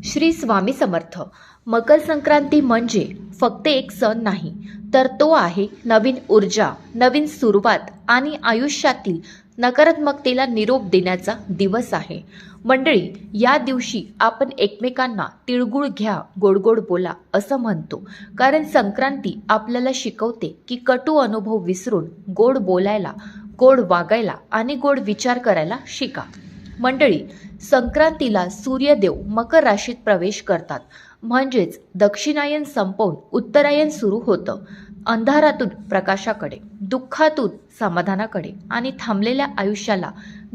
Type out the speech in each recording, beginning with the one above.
श्री स्वामी समर्थ. मकर संक्रांती म्हणजे फक्त एक सण नाही, तर तो आहे नवीन ऊर्जा, नवीन सुरुवात आणि आयुष्यातील नकारात्मकतेला निरोप देण्याचा दिवस आहे. मंडळी, या दिवशी आपण एकमेकांना तिळगुळ घ्या, गोड गोड बोला असं म्हणतो. कारण संक्रांती आपल्याला शिकवते की कटू अनुभव विसरून गोड बोलायला, गोड वागायला आणि गोड विचार करायला शिका. मंडळी, संक्रांतीला सूर्यदेव मकर राशीत प्रवेश करतात, म्हणजेच दक्षिणायन संपवून उत्तरायण सुरू होतं. अंधारातून प्रकाशाकडे, दुःखातून समाधानाकडे आणि थांबलेल्या आयुष्याला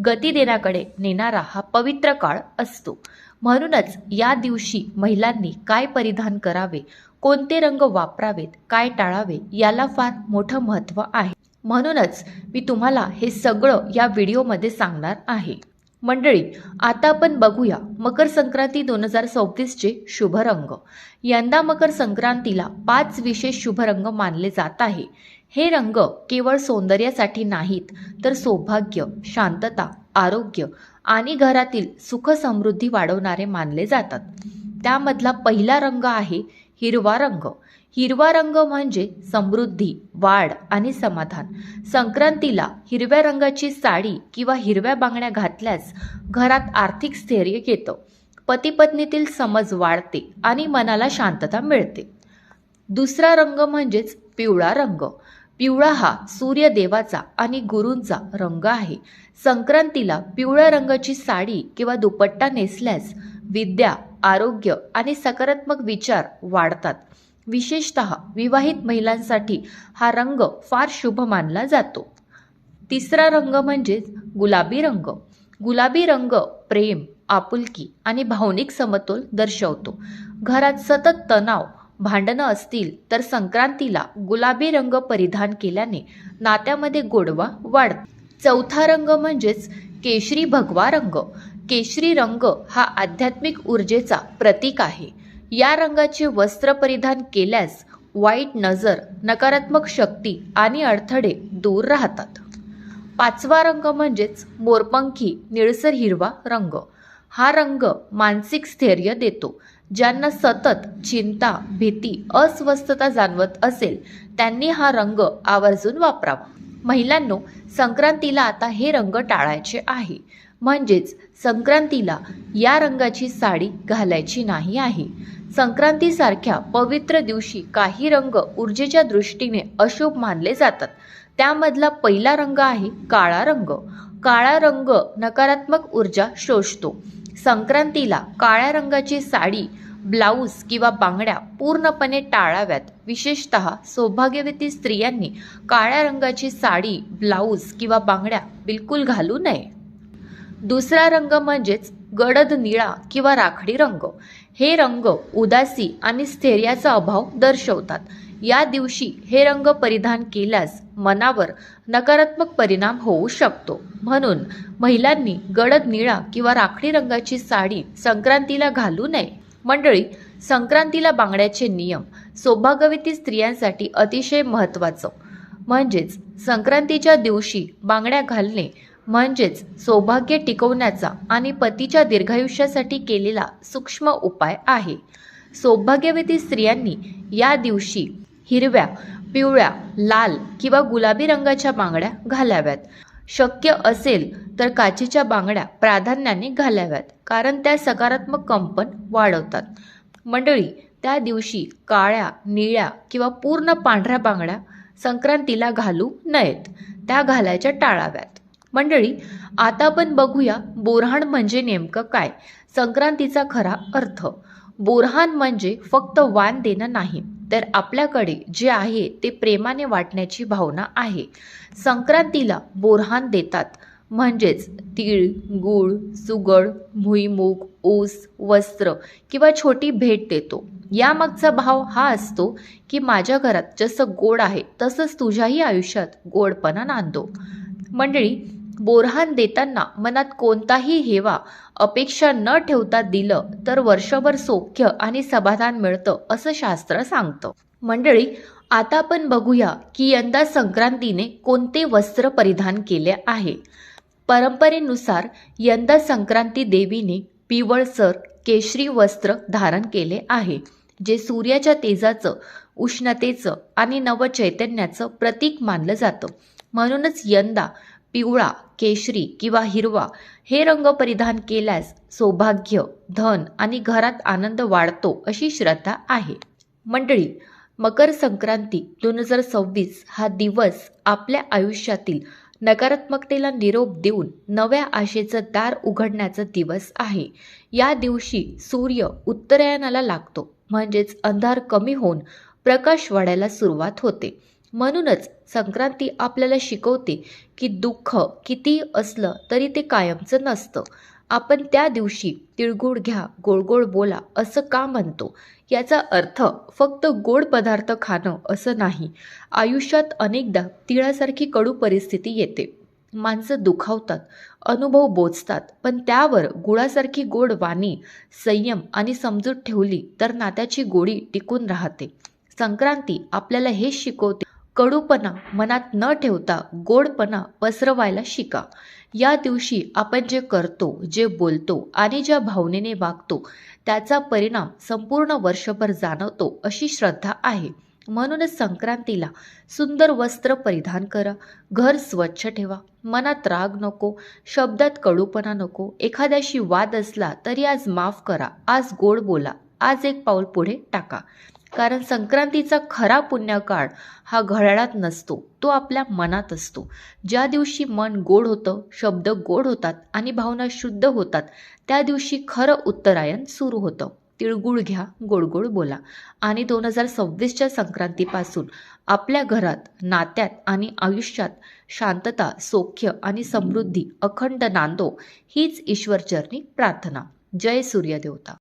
गती देण्याकडे नेणारा हा पवित्र काळ असतो. म्हणूनच या दिवशी महिलांनी काय परिधान करावे, कोणते रंग वापरावेत, काय टाळावे याला फार मोठं महत्त्व आहे. म्हणूनच मी तुम्हाला हे सगळं या व्हिडिओमध्ये सांगणार आहे. मंडळी, आता आपण बघूया मकर संक्रांती 2026चे शुभ रंग. यंदा मकर संक्रांतीला 5 विशेष शुभ रंग मानले जात आहे. हे रंग केवळ सौंदर्यासाठी नाहीत, तर सौभाग्य, शांतता, आरोग्य आणि घरातील सुख समृद्धी वाढवणारे मानले जातात. त्यामधला पहिला रंग आहे हिरवा रंग. हिरवा रंग म्हणजे समृद्धी, वाढ आणि समाधान. संक्रांतीला हिरव्या रंगाची साडी किंवा हिरव्या बांगड्या घातल्यास घरात आर्थिक स्थैर्य येतं, पती पत्नीतील समज वाढते आणि मनाला शांतता मिळते. दुसरा रंग म्हणजेच पिवळा रंग. पिवळा हा सूर्यदेवाचा आणि गुरूंचा रंग आहे. संक्रांतीला पिवळ्या रंगाची साडी किंवा दुपट्टा नेसल्यास विद्या, आरोग्य आणि सकारात्मक विचार वाढतात. विशेषतः विवाहित महिलांसाठी हा रंग फार शुभ मानला जातो. तिसरा रंग म्हणजे गुलाबी रंग. गुलाबी रंग प्रेम, आपुलकी आणि भावनिक समतोल दर्शवतो. घरात सतत तणाव, भांडणं असतील तर संक्रांतीला गुलाबी रंग परिधान केल्याने नात्यामध्ये गोडवा वाढतो. चौथा रंग म्हणजेच केशरी भगवा रंग. केशरी रंग हा आध्यात्मिक ऊर्जेचा प्रतीक आहे. या रंगाचे वस्त्र परिधान केल्यास वाईट नजर, नकारात्मक शक्ती आणि अडथळे दूर राहतात. पाचवा रंग म्हणजेच मोरपंखी निळसर हिरवा रंग. हा रंग मानसिक स्थैर्य देतो. ज्यांना सतत चिंता, भीती, अस्वस्थता जाणवत असेल त्यांनी हा रंग आवर्जून वापरावा. महिलांनो, संक्रांतीला आता हे रंग टाळायचे आहे. म्हणजेच संक्रांतीला या रंगाची साडी घालायची नाही आहे. संक्रांतीसारख्या पवित्र दिवशी काही रंग ऊर्जेच्या दृष्टीने अशुभ मानले जातात. त्यामधला पहिला रंग आहे काळा रंग. काळा रंग नकारात्मक ऊर्जा शोषतो. संक्रांतीला काळ्या रंगाची साडी, ब्लाऊज किंवा बांगड्या पूर्णपणे टाळाव्यात. विशेषतः सौभाग्यवती स्त्रियांनी काळ्या रंगाची साडी, ब्लाऊज किंवा बांगड्या बिलकुल घालू नये. दुसरा रंग म्हणजेच गडद निळा किंवा राखाडी रंग. हे रंग उदासी आणि स्थैर्याचा अभाव दर्शवतात. या दिवशी हे रंग परिधान केल्यास मनावर नकारात्मक परिणाम होऊ शकतो. म्हणून महिलांनी गडद निळा किंवा राखाडी रंगाची साडी संक्रांतीला घालू नये. मंडळी, संक्रांतीला बांगड्याचे नियम सौभाग्यवती स्त्रियांसाठी अतिशय महत्त्वाचं. म्हणजेच संक्रांतीच्या दिवशी बांगड्या घालणे म्हणजेच सौभाग्य टिकवण्याचा आणि पतीच्या दीर्घायुष्यासाठी केलेला सूक्ष्म उपाय आहे. सौभाग्यवती स्त्रियांनी या दिवशी हिरव्या, पिवळ्या, लाल किंवा गुलाबी रंगाच्या बांगड्या घालाव्यात. शक्य असेल तर काचेच्या बांगड्या प्राधान्याने घालाव्यात, कारण त्या सकारात्मक कंपन वाढवतात. मंडळी, त्या दिवशी काळ्या, निळ्या किंवा पूर्ण पांढऱ्या बांगड्या संक्रांतीला घालू नयेत. त्या घालायच्या टाळाव्यात. मंडळी, आता आपण बघूया बोरहाण म्हणजे नेमकं काय, संक्रांतीचा खरा अर्थ. बोरहाण म्हणजे फक्त वाण देणं नाही, तर आपल्याकडे जे आहे ते प्रेमाने वाटण्याची भावना आहे. संक्रांतीला बोरहाण देतात म्हणजेच तीळ, गूळ, सुगड, भुईमूग, ऊस, वस्त्र किंवा छोटी भेट देतो. यामागचा भाव हा असतो की माझ्या घरात जसं गोड आहे तसंच तुझ्याही आयुष्यात गोडपणा नांदो. मंडळी, बोरहाण देताना मनात कोणताही हेवा, अपेक्षा न ठेवता दिलं तर वर्षभर सौख्य आणि समाधान मिळतं असं शास्त्र सांगतं. मंडळी, आता आपण बघूया की यंदा संक्रांतीने कोणते वस्त्र परिधान केले आहे. परंपरेनुसार यंदा संक्रांती देवीने पिवळसर, केशरी वस्त्र धारण केले आहे, जे सूर्याच्या तेजाचं, उष्णतेचं आणि नवचैतन्याचं प्रतीक मानलं जातं. म्हणूनच यंदा पिवळा, केशरी किंवा हिरवा हे रंग परिधान केल्यास सौभाग्य, धन आणि घरात आनंद वाढतो अशी श्रद्धा आहे. मंडळी, मकर संक्रांती 2026 हा दिवस आपल्या आयुष्यातील नकारात्मकतेला निरोप देऊन नव्या आशेचं दार उघडण्याचा दिवस आहे. या दिवशी सूर्य उत्तरायणाला लागतो, म्हणजेच अंधार कमी होऊन प्रकाश वाढायला सुरुवात होते. म्हणूनच संक्रांती आपल्याला शिकवते की दुःख कितीही असलं तरी ते कायमचं नसतं. आपण त्या दिवशी तिळगुळ घ्या, गोड गोड बोला असं का म्हणतो? याचा अर्थ फक्त गोड पदार्थ खाणं असं नाही. आयुष्यात अनेकदा तिळासारखी कडू परिस्थिती येते. माणसं दुखावतात, अनुभव बोचतात, पण त्यावर गुळासारखी गोड वाणी, संयम आणि समजूत ठेवली तर नात्याची गोडी टिकून राहते. संक्रांती आपल्याला हे शिकवते, कडूपणा मनात न ठेवता गोडपणा पसरवायला शिका. या दिवशी आपण जे करतो, जे बोलतो आणि ज्या भावनेने वागतो त्याचा परिणाम संपूर्ण वर्षभर जाणवतो अशी श्रद्धा आहे. म्हणूनच संक्रांतीला सुंदर वस्त्र परिधान करा, घर स्वच्छ ठेवा, मनात राग नको, शब्दात कडूपणा नको. एखाद्याशी वाद असला तरी आज माफ करा, आज गोड बोला, आज एक पाऊल पुढे टाका. कारण संक्रांतीचा खरा पुण्यकाळ हा घड्याळात नसतो, तो आपल्या मनात असतो. ज्या दिवशी मन गोड होतं, शब्द गोड होतात आणि भावना शुद्ध होतात, त्या दिवशी खरं उत्तरायण सुरू होतं. तिळगुळ घ्या, गोड गोड बोला आणि 2026च्या संक्रांतीपासून आपल्या घरात, नात्यात आणि आयुष्यात शांतता, सौख्य आणि समृद्धी अखंड नांदो हीच ईश्वरचरणी प्रार्थना. जय सूर्यदेवता.